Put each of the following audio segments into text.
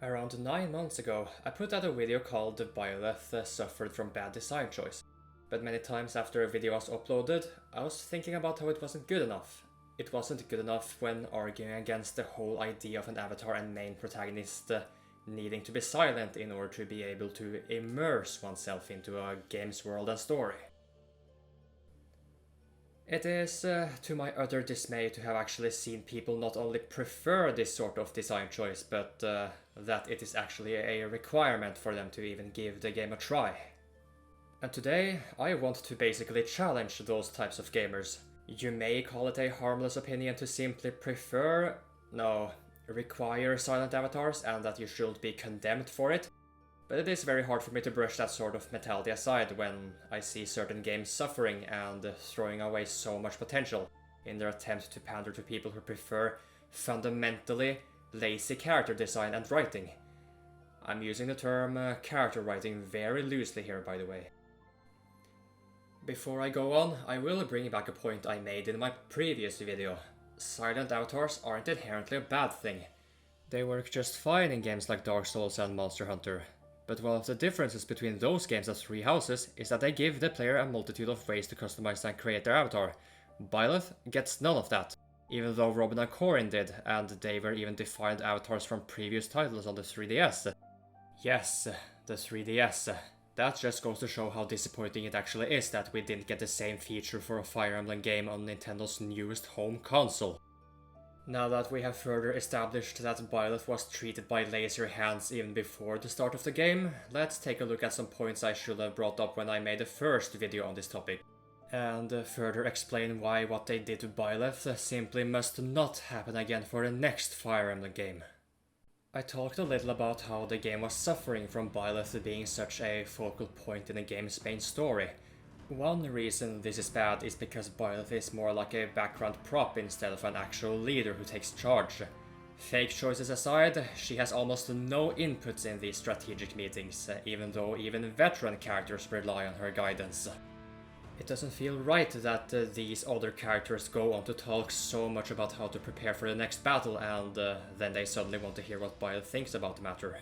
Around 9 months ago, I put out a video called Byleth suffered from bad design choice. But many times after a video was uploaded, I was thinking about how it wasn't good enough. It wasn't good enough when arguing against the whole idea of an avatar and main protagonist needing to be silent in order to be able to immerse oneself into a game's world and story. It is, to my utter dismay, to have actually seen people not only prefer this sort of design choice, but that it is actually a requirement for them to even give the game a try. And today, I want to basically challenge those types of gamers. You may call it a harmless opinion to simply prefer, no, require silent avatars and that you shouldn't be condemned for it. But it is very hard for me to brush that sort of mentality aside when I see certain games suffering and throwing away so much potential in their attempt to pander to people who prefer fundamentally lazy character design and writing. I'm using the term character writing very loosely here, by the way. Before I go on, I will bring back a point I made in my previous video. Silent avatars aren't inherently a bad thing. They work just fine in games like Dark Souls and Monster Hunter. But one of the differences between those games and Three Houses is that they give the player a multitude of ways to customize and create their avatar. Byleth gets none of that, even though Robin and Corin did, and they were even defined avatars from previous titles on the 3DS. Yes, the 3DS. That just goes to show how disappointing it actually is that we didn't get the same feature for a Fire Emblem game on Nintendo's newest home console. Now that we have further established that Byleth was treated by lazier hands even before the start of the game, let's take a look at some points I should have brought up when I made the first video on this topic, and further explain why what they did to Byleth simply must not happen again for the next Fire Emblem game. I talked a little about how the game was suffering from Byleth being such a focal point in the game's main story. One reason this is bad is because Byleth is more like a background prop instead of an actual leader who takes charge. Fake choices aside, she has almost no inputs in these strategic meetings, even though even veteran characters rely on her guidance. It doesn't feel right that these other characters go on to talk so much about how to prepare for the next battle and then they suddenly want to hear what Byleth thinks about the matter.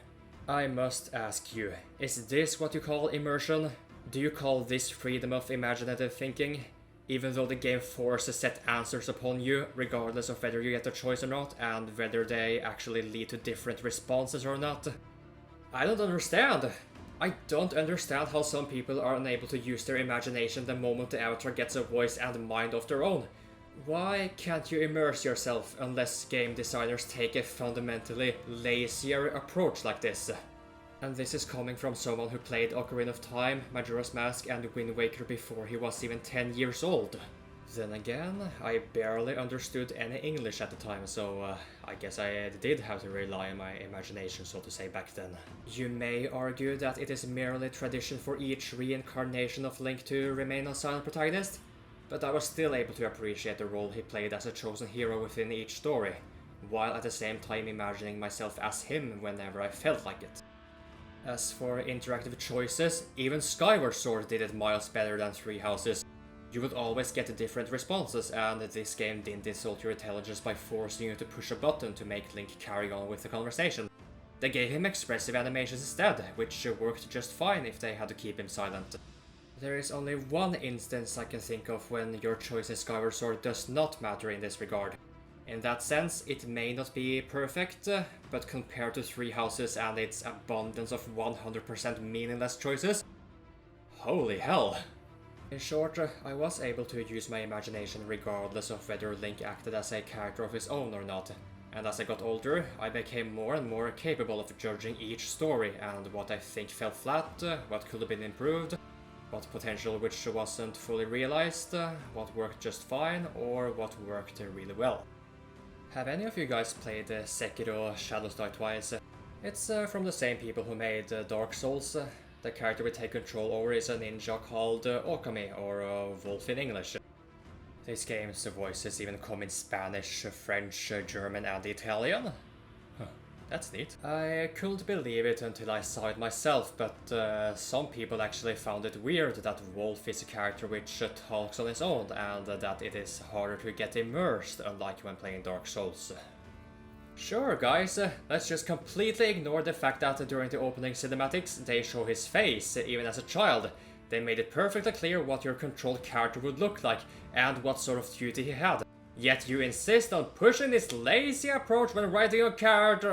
I must ask you, is this what you call immersion? Do you call this freedom of imaginative thinking? Even though the game forces set answers upon you, regardless of whether you get a choice or not, and whether they actually lead to different responses or not? I don't understand! I don't understand how some people are unable to use their imagination the moment the avatar gets a voice and mind of their own. Why can't you immerse yourself unless game designers take a fundamentally lazier approach like this? And this is coming from someone who played Ocarina of Time, Majora's Mask and Wind Waker before he was even 10 years old. Then again, I barely understood any English at the time, so I guess I did have to rely on my imagination, so to say, back then. You may argue that it is merely tradition for each reincarnation of Link to remain a silent protagonist, but I was still able to appreciate the role he played as a chosen hero within each story, while at the same time imagining myself as him whenever I felt like it. As for interactive choices, even Skyward Sword did it miles better than Three Houses. You would always get different responses, and this game didn't insult your intelligence by forcing you to push a button to make Link carry on with the conversation. They gave him expressive animations instead, which worked just fine if they had to keep him silent. There is only one instance I can think of when your choice in Skyward Sword does not matter in this regard. In that sense, it may not be perfect, but compared to Three Houses and its abundance of 100% meaningless choices, holy hell! In short, I was able to use my imagination regardless of whether Link acted as a character of his own or not, and as I got older, I became more and more capable of judging each story and what I think fell flat, what could have been improved, what potential which wasn't fully realized, what worked just fine, or what worked really well. Have any of you guys played Sekiro Shadows Die Twice? It's from the same people who made Dark Souls. The character we take control over is a ninja called Okami, or Wolf in English. This game's voices even come in Spanish, French, German and Italian. Huh, that's neat. I couldn't believe it until I saw it myself, but some people actually found it weird that Wolf is a character which talks on its own, and that it is harder to get immersed, unlike when playing Dark Souls. Sure, guys, let's just completely ignore the fact that during the opening cinematics they show his face, even as a child. They made it perfectly clear what your controlled character would look like and what sort of duty he had. Yet you insist on pushing this lazy approach when writing a character.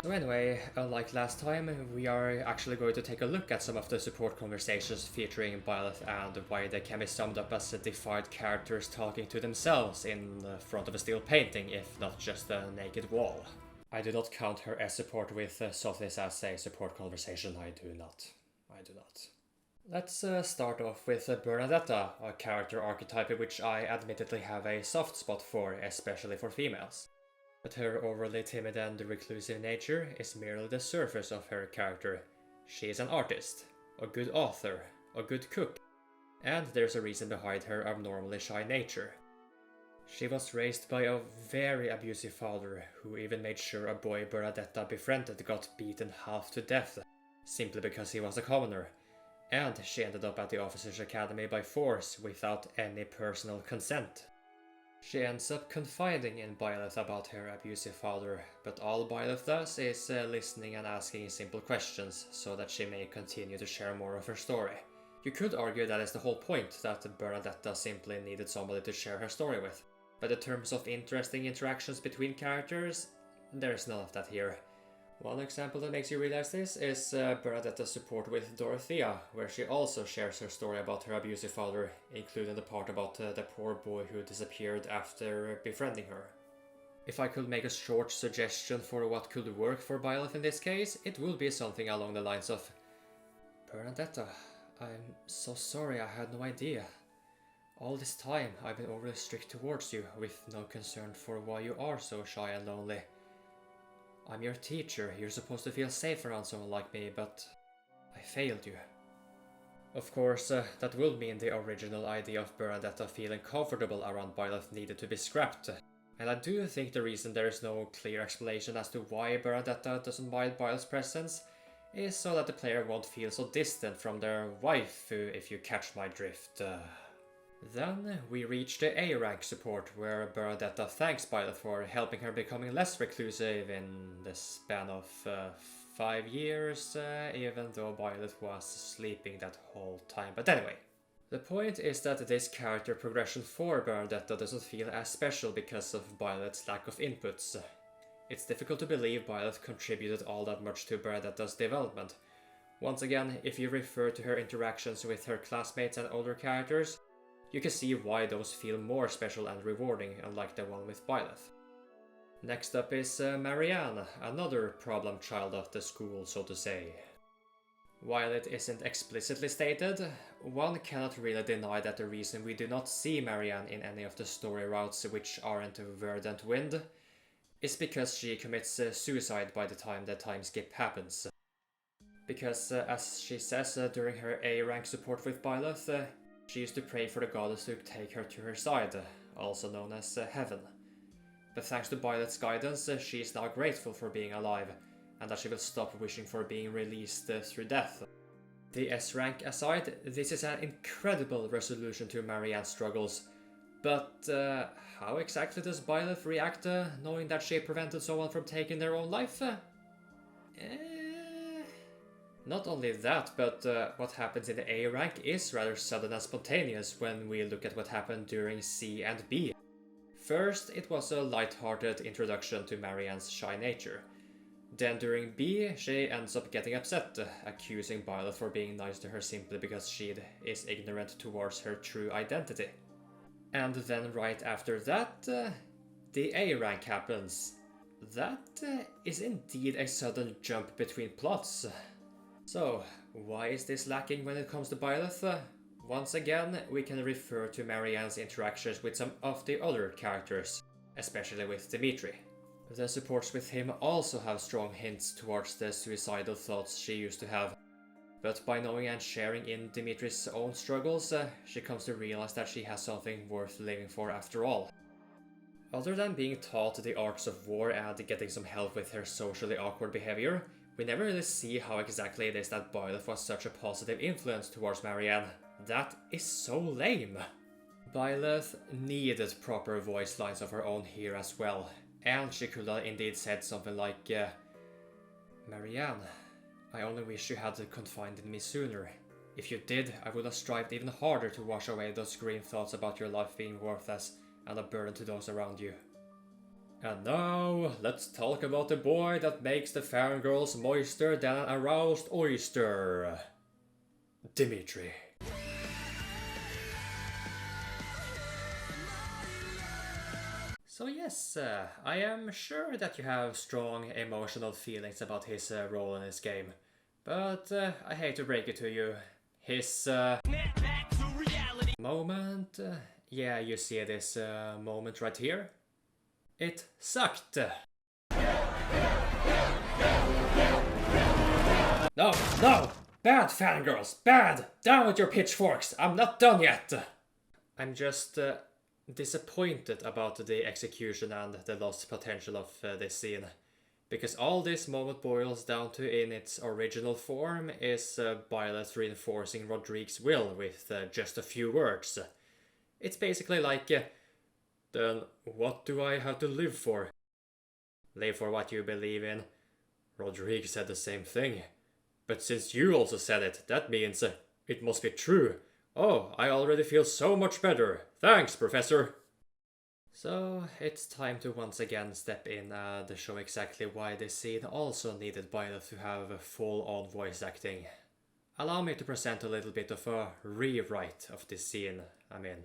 So anyway, unlike last time, we are actually going to take a look at some of the support conversations featuring Byleth and why they can be summed up as defied characters talking to themselves in front of a steel painting, if not just a naked wall. I do not count her as support with softness as a support conversation, I do not. Let's start off with Bernadetta, a character archetype which I admittedly have a soft spot for, especially for females. But her overly timid and reclusive nature is merely the surface of her character. She is an artist, a good author, a good cook, and there's a reason behind her abnormally shy nature. She was raised by a very abusive father, who even made sure a boy Bernadetta befriended got beaten half to death, simply because he was a commoner. And she ended up at the officers' academy by force without any personal consent. She ends up confiding in Byleth about her abusive father, but all Byleth does is listening and asking simple questions so that she may continue to share more of her story. You could argue that is the whole point, that Bernadetta simply needed somebody to share her story with. But in terms of interesting interactions between characters, there's none of that here. One example that makes you realize this is Bernadetta's support with Dorothea, where she also shares her story about her abusive father, including the part about the poor boy who disappeared after befriending her. If I could make a short suggestion for what could work for Byleth in this case, it would be something along the lines of, Bernadetta, I'm so sorry, I had no idea. All this time I've been overly strict towards you, with no concern for why you are so shy and lonely. I'm your teacher, you're supposed to feel safe around someone like me, but I failed you. Of course, that will mean the original idea of Bernadetta feeling comfortable around Byleth needed to be scrapped. And I do think the reason there is no clear explanation as to why Bernadetta doesn't mind Byleth's presence is so that the player won't feel so distant from their wife, if you catch my drift. Then we reach the A rank support, where Bernadetta thanks Byleth for helping her becoming less reclusive in the span of 5 years, even though Byleth was sleeping that whole time. But anyway, the point is that this character progression for Bernadetta doesn't feel as special because of Byleth's lack of inputs. It's difficult to believe Byleth contributed all that much to Bernadetta's development. Once again, if you refer to her interactions with her classmates and older characters, you can see why those feel more special and rewarding, unlike the one with Byleth. Next up is Marianne, another problem child of the school, so to say. While it isn't explicitly stated, one cannot really deny that the reason we do not see Marianne in any of the story routes which aren't Verdant Wind is because she commits suicide by the time the time skip happens. Because, as she says during her A-rank support with Byleth, she used to pray for the goddess to take her to her side, also known as heaven. But thanks to Byleth's guidance, she is now grateful for being alive, and that she will stop wishing for being released through death. The S rank aside, this is an incredible resolution to Marianne's struggles. But how exactly does Byleth react knowing that she prevented someone from taking their own life? Not only that, but what happens in the A rank is rather sudden and spontaneous when we look at what happened during C and B. First, it was a light-hearted introduction to Marianne's shy nature. Then during B, she ends up getting upset, accusing Byleth for being nice to her simply because she is ignorant towards her true identity. And then right after that, the A rank happens. That is indeed a sudden jump between plots. So, why is this lacking when it comes to Byleth? Once again, we can refer to Marianne's interactions with some of the other characters, especially with Dimitri. The supports with him also have strong hints towards the suicidal thoughts she used to have. But by knowing and sharing in Dimitri's own struggles, she comes to realize that she has something worth living for after all. Other than being taught the arts of war and getting some help with her socially awkward behavior, we never really see how exactly it is that Byleth was such a positive influence towards Marianne. That is so lame. Byleth needed proper voice lines of her own here as well, And she could have indeed said something like, Marianne, I only wish you had confided in me sooner. If you did, I would have strived even harder to wash away those green thoughts about your life being worthless and a burden to those around you. And now, let's talk about the boy that makes the fangirls moister than an aroused oyster. Dimitri. So yes, I am sure that you have strong emotional feelings about his role in this game. But I hate to break it to you. His moment, yeah, you see this moment right here? It sucked. No, no! Bad fangirls, bad! Down with your pitchforks, I'm not done yet! I'm just disappointed about the execution and the lost potential of this scene. Because all this moment boils down to in its original form is Byleth reinforcing Rodrigue's will with just a few words. It's basically like, then what do I have to live for? Live for what you believe in. Rodrigue said the same thing. But since you also said it, that means it must be true. Oh, I already feel so much better. Thanks, Professor. So, it's time to once again step in and show exactly why this scene also needed Byleth to have full-on voice acting. Allow me to present a little bit of a rewrite of this scene I'm in.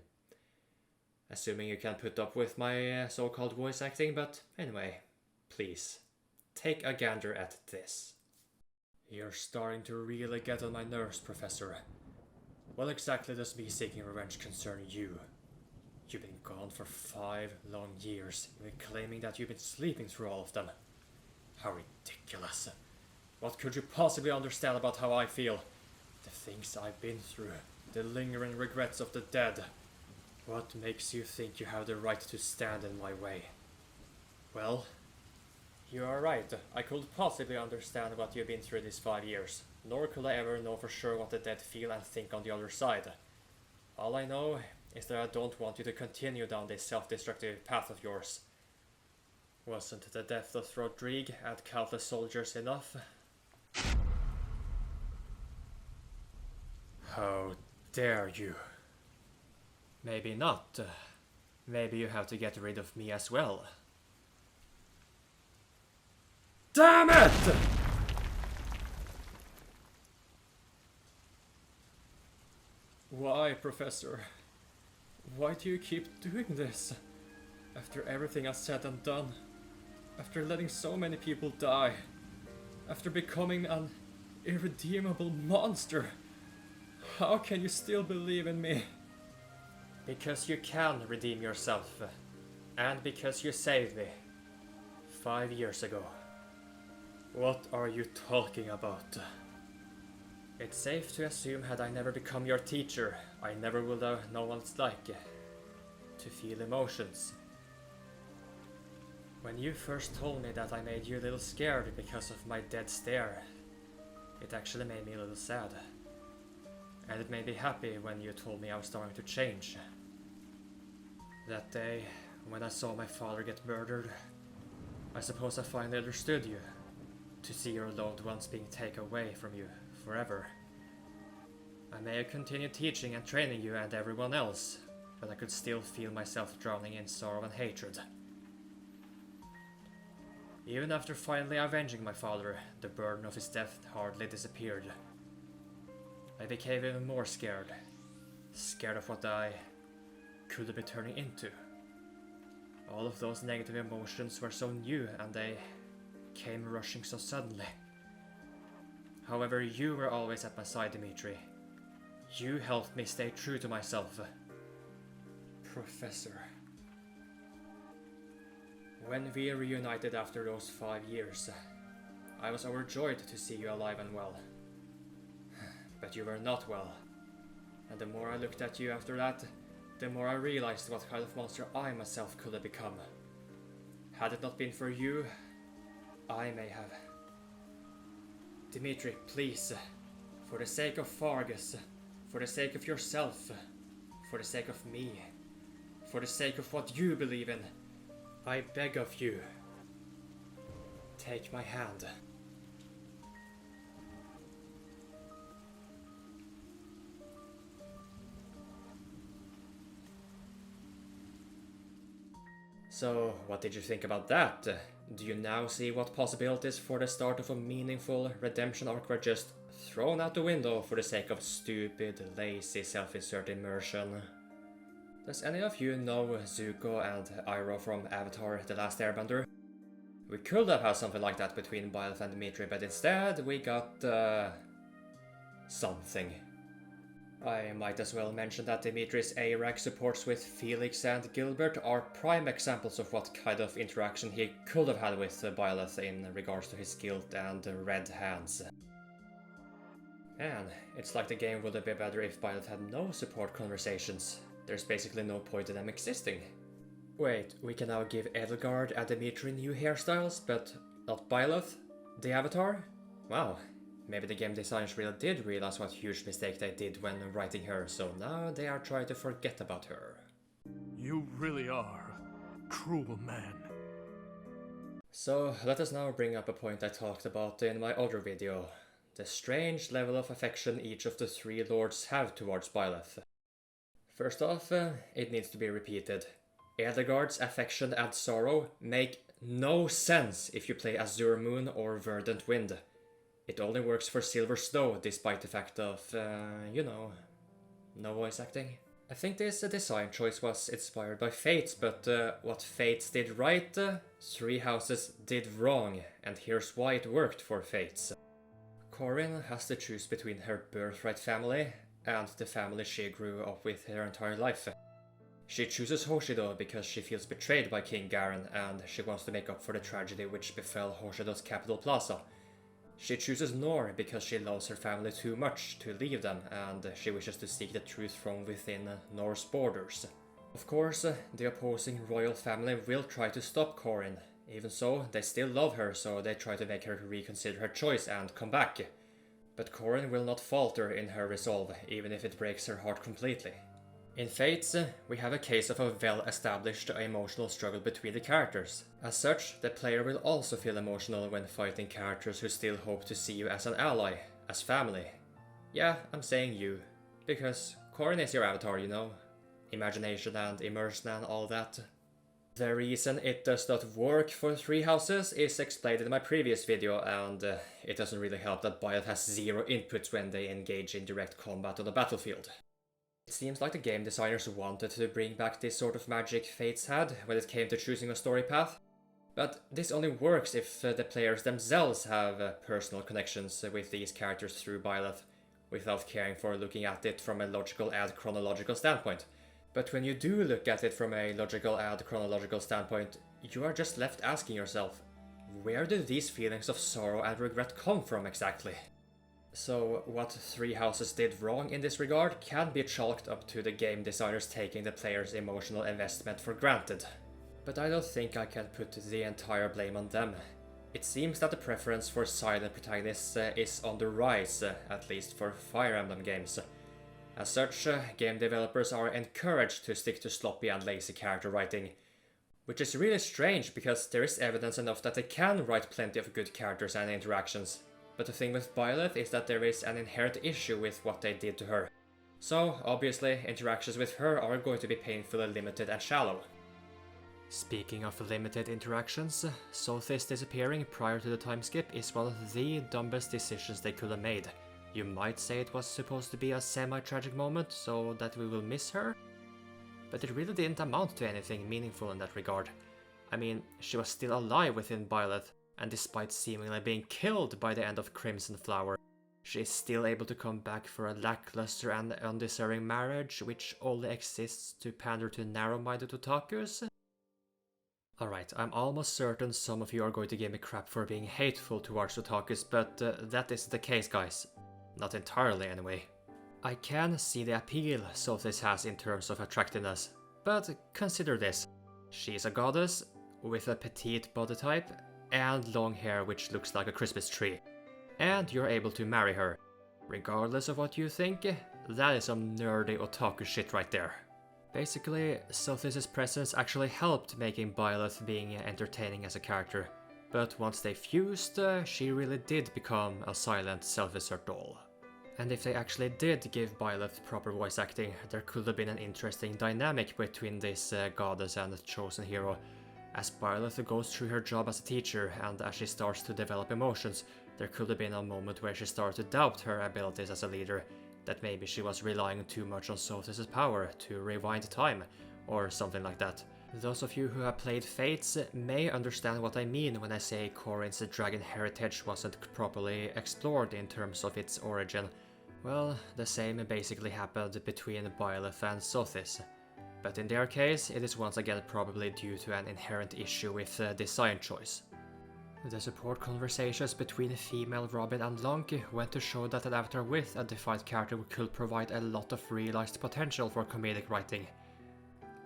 Assuming you can put up with my so-called voice acting, but anyway, please, take a gander at this. You're starting to really get on my nerves, Professor. What exactly does me seeking revenge concern you? You've been gone for 5 long years, even claiming that you've been sleeping through all of them. How ridiculous. What could you possibly understand about how I feel? The things I've been through, the lingering regrets of the dead. What makes you think you have the right to stand in my way? Well, you are right. I couldn't possibly understand what you've been through these 5 years, nor could I ever know for sure what the dead feel and think on the other side. All I know is that I don't want you to continue down this self-destructive path of yours. Wasn't the death of Rodrigue and countless soldiers enough? How dare you? Maybe not. Maybe you have to get rid of me as well. Damn it! Why, Professor? Why do you keep doing this? After everything I've said and done. After letting so many people die. After becoming an irredeemable monster. How can you still believe in me? Because you can redeem yourself. And because you saved me. 5 years ago. What are you talking about? It's safe to assume had I never become your teacher, I never would have known what it's like to feel emotions. When you first told me that I made you a little scared because of my dead stare, it actually made me a little sad. And it made me happy when you told me I was starting to change. That day, when I saw my father get murdered, I suppose I finally understood you. To see your loved ones being taken away from you forever. I may have continued teaching and training you and everyone else, but I could still feel myself drowning in sorrow and hatred. Even after finally avenging my father, the burden of his death hardly disappeared. I became even more scared. Scared of what I could be turning into. All of those negative emotions were so new and they came rushing so suddenly. However, you were always at my side, Dimitri. You helped me stay true to myself. Professor. When we reunited after those 5 years, I was overjoyed to see you alive and well. But you were not well. And the more I looked at you after that, the more I realized what kind of monster I myself could have become. Had it not been for you, I may have. Dimitri, please, for the sake of Fargus, for the sake of yourself, for the sake of me, for the sake of what you believe in, I beg of you, take my hand. So, what did you think about that? Do you now see what possibilities for the start of a meaningful redemption arc were just thrown out the window for the sake of stupid, lazy, self-insert immersion? Does any of you know Zuko and Iroh from Avatar: The Last Airbender? We could have had something like that between Byleth and Dimitri, but instead we got, something. I might as well mention that Dimitri's A-rank supports with Felix and Gilbert are prime examples of what kind of interaction he could have had with Byleth in regards to his guilt and red hands. Man, it's like the game would have been better if Byleth had no support conversations. There's basically no point in them existing. Wait, we can now give Edelgard and Dimitri new hairstyles, but not Byleth? The Avatar? Wow. Maybe the game designers really did realize what huge mistake they did when writing her, so now they are trying to forget about her. You really are a cruel man. So let us now bring up a point I talked about in my other video. The strange level of affection each of the three lords have towards Byleth. First off, it needs to be repeated. Edelgard's affection and sorrow make no sense if you play Azure Moon or Verdant Wind. It only works for Silver Snow, despite the fact of, no voice acting. I think this design choice was inspired by Fates, but what Fates did right, Three Houses did wrong, and here's why it worked for Fates. Corinne has to choose between her birthright family and the family she grew up with her entire life. She chooses Hoshido because she feels betrayed by King Garen, and she wants to make up for the tragedy which befell Hoshido's capital Plaza. She chooses Nor because she loves her family too much to leave them, and she wishes to seek the truth from within Nor's borders. Of course, the opposing royal family will try to stop Corinne. Even so, they still love her, so they try to make her reconsider her choice and come back. But Corinne will not falter in her resolve, even if it breaks her heart completely. In Fates, we have a case of a well-established emotional struggle between the characters. As such, the player will also feel emotional when fighting characters who still hope to see you as an ally, as family. Yeah, I'm saying you, because Corinne is your avatar, you know. Imagination and immersion and all that. The reason it does not work for Three Houses is explained in my previous video, and it doesn't really help that Byleth has zero inputs when they engage in direct combat on the battlefield. It seems like the game designers wanted to bring back this sort of magic Fates had when it came to choosing a story path. But this only works if the players themselves have personal connections with these characters through Byleth, without caring for looking at it from a logical and chronological standpoint. But when you do look at it from a logical and chronological standpoint, you are just left asking yourself, where do these feelings of sorrow and regret come from exactly? So what Three Houses did wrong in this regard can be chalked up to the game designers taking the player's emotional investment for granted. But I don't think I can put the entire blame on them. It seems that the preference for silent protagonists is on the rise, at least for Fire Emblem games. As such, game developers are encouraged to stick to sloppy and lazy character writing, which is really strange because there is evidence enough that they can write plenty of good characters and interactions. But the thing with Byleth is that there is an inherent issue with what they did to her. So, obviously, interactions with her are going to be painfully limited and shallow. Speaking of limited interactions, Sothis disappearing prior to the time skip is one of the dumbest decisions they could have made. You might say it was supposed to be a semi-tragic moment, so that we will miss her? But it really didn't amount to anything meaningful in that regard. I mean, she was still alive within Byleth, and despite seemingly being killed by the end of Crimson Flower, she is still able to come back for a lackluster and undeserving marriage which only exists to pander to narrow-minded otakus? Alright, I'm almost certain some of you are going to give me crap for being hateful towards otakus, but that isn't the case, guys. Not entirely, anyway. I can see the appeal Sothis has in terms of attractiveness, but consider this. She's a goddess, with a petite body type, and long hair which looks like a Christmas tree. And you're able to marry her. Regardless of what you think, that is some nerdy otaku shit right there. Basically, Sothis' presence actually helped making Byleth being entertaining as a character, but once they fused, she really did become a silent, self-insert doll. And if they actually did give Byleth proper voice acting, there could have been an interesting dynamic between this goddess and the chosen hero. As Byleth goes through her job as a teacher and as she starts to develop emotions, there could have been a moment where she started to doubt her abilities as a leader, that maybe she was relying too much on Sothis' power to rewind time, or something like that. Those of you who have played Fates may understand what I mean when I say Corin's dragon heritage wasn't properly explored in terms of its origin. Well, the same basically happened between Byleth and Sothis. But in their case, it is once again probably due to an inherent issue with design choice. The support conversations between female Robin and Lonky went to show that an avatar with a defined character could provide a lot of realized potential for comedic writing.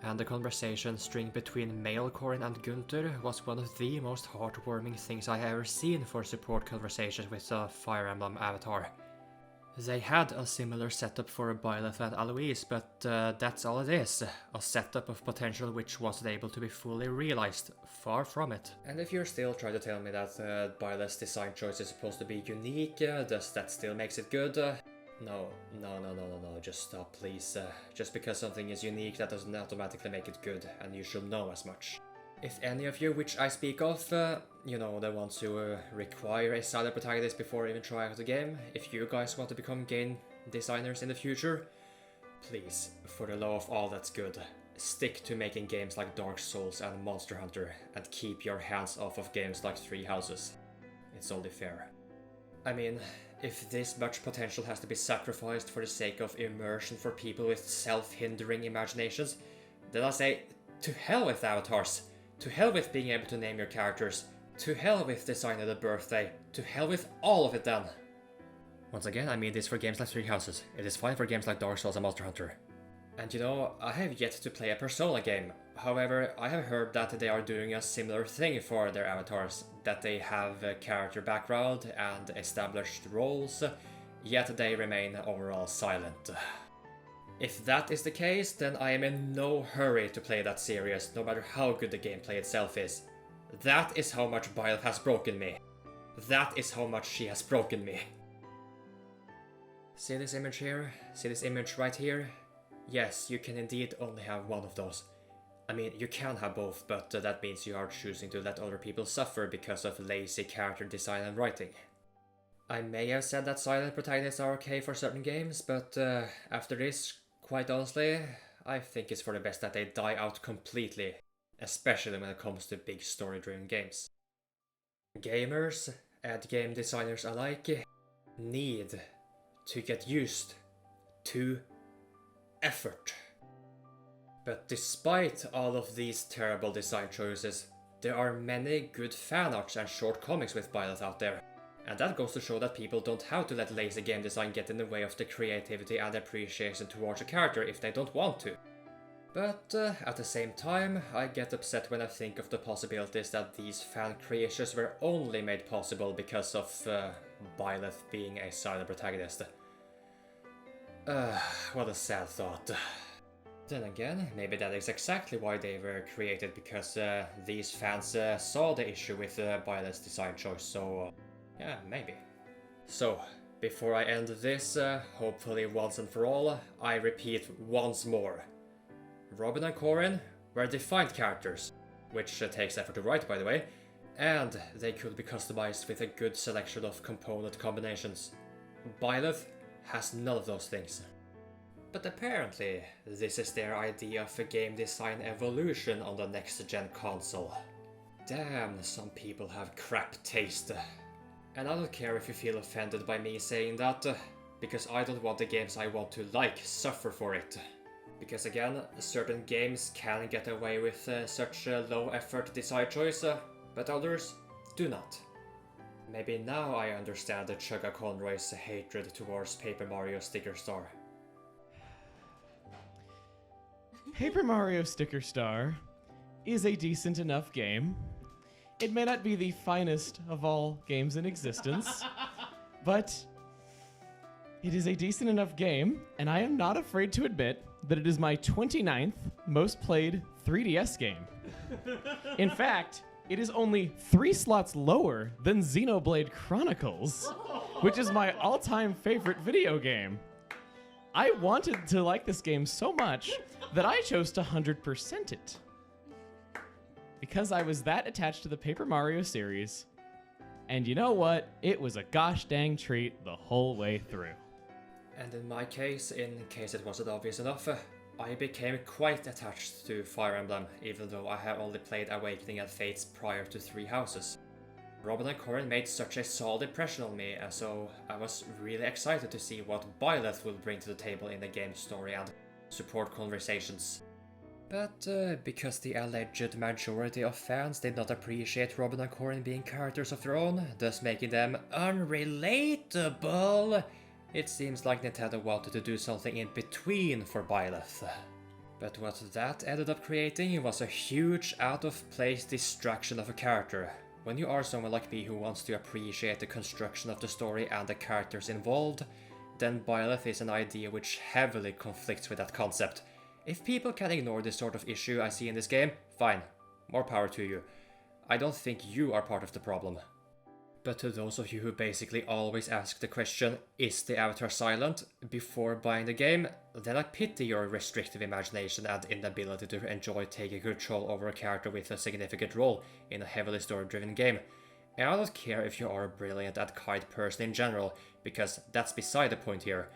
And the conversation string between male Corin and Gunther was one of the most heartwarming things I have ever seen for support conversations with a Fire Emblem avatar. They had a similar setup for Byleth and Alois, but that's all it is. A setup of potential which wasn't able to be fully realized. Far from it. And if you're still trying to tell me that Byleth's design choice is supposed to be unique, does that still makes it good? No, just stop please. Just because something is unique, that doesn't automatically make it good, and you should know as much. If any of you, which I speak of, you know, the ones who require a silent protagonist before even trying out the game, if you guys want to become game designers in the future, please, for the love of all that's good, stick to making games like Dark Souls and Monster Hunter, and keep your hands off of games like Three Houses. It's only fair. I mean, if this much potential has to be sacrificed for the sake of immersion for people with self-hindering imaginations, then I say, to hell with avatars! To hell with being able to name your characters. To hell with designing the birthday. To hell with all of it then. Once again, I mean this for games like Three Houses. It is fine for games like Dark Souls and Monster Hunter. And you know, I have yet to play a Persona game. However, I have heard that they are doing a similar thing for their avatars. That they have a character background and established roles, yet they remain overall silent. If that is the case, then I am in no hurry to play that series, no matter how good the gameplay itself is. That is how much Byleth has broken me. That is how much she has broken me. See this image here? See this image right here? Yes, you can indeed only have one of those. I mean, you can have both, but that means you are choosing to let other people suffer because of lazy character design and writing. I may have said that silent protagonists are okay for certain games, but after this, quite honestly, I think it's for the best that they die out completely, especially when it comes to big story-driven games. Gamers and game designers alike need to get used to effort. But despite all of these terrible design choices, there are many good fan arts and short comics with Byleth out there. And that goes to show that people don't have to let lazy game design get in the way of the creativity and appreciation towards a character if they don't want to. But at the same time, I get upset when I think of the possibilities that these fan creations were only made possible because of Byleth being a silent protagonist. What a sad thought. Then again, maybe that is exactly why they were created, because these fans saw the issue with Byleth's design choice, so yeah, maybe. So, before I end this, hopefully once and for all, I repeat once more. Robin and Corin were defined characters, which takes effort to write by the way, and they could be customized with a good selection of component combinations. Byleth has none of those things. But apparently, this is their idea of a game design evolution on the next-gen console. Damn, some people have crap taste. And I don't care if you feel offended by me saying that, because I don't want the games I want to like suffer for it. Because again, certain games can get away with such a low-effort design choice, but others do not. Maybe now I understand the Chugga Conroy's hatred towards Paper Mario Sticker Star. Paper Mario Sticker Star is a decent enough game. It may not be the finest of all games in existence, but it is a decent enough game, and I am not afraid to admit that it is my 29th most played 3DS game. In fact, it is only 3 slots lower than Xenoblade Chronicles, which is my all-time favorite video game. I wanted to like this game so much that I chose to 100% it. Because I was that attached to the Paper Mario series. And you know what? It was a gosh dang treat the whole way through. And in my case, in case it wasn't obvious enough, I became quite attached to Fire Emblem, even though I have only played Awakening and Fates prior to 3 Houses. Robin and Corin made such a solid impression on me, and so I was really excited to see what Byleth will bring to the table in the game's story and support conversations. But because the alleged majority of fans did not appreciate Robin and Corin being characters of their own, thus making them unrelatable, it seems like Nintendo wanted to do something in between for Byleth. But what that ended up creating was a huge out-of-place distraction of a character. When you are someone like me who wants to appreciate the construction of the story and the characters involved, then Byleth is an idea which heavily conflicts with that concept. If people can ignore this sort of issue I see in this game, fine, more power to you. I don't think you are part of the problem. But to those of you who basically always ask the question, is the avatar silent, before buying the game, then I pity your restrictive imagination and inability to enjoy taking control over a character with a significant role in a heavily story-driven game. And I don't care if you are a brilliant and kind person in general, because that's beside the point here.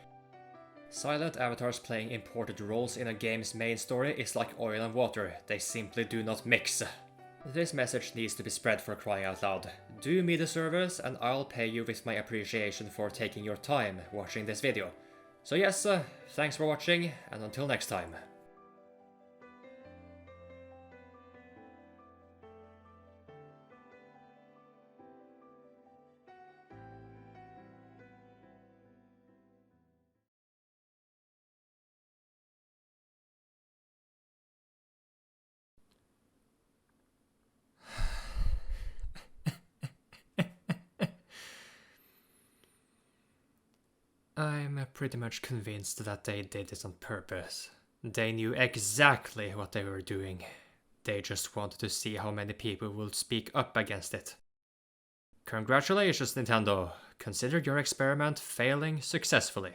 Silent avatars playing important roles in a game's main story is like oil and water, they simply do not mix. This message needs to be spread, for crying out loud. Do me the service and I'll pay you with my appreciation for taking your time watching this video. So yes, thanks for watching, and until next time. I'm pretty much convinced that they did this on purpose. They knew exactly what they were doing. They just wanted to see how many people would speak up against it. Congratulations, Nintendo! Consider your experiment failing successfully.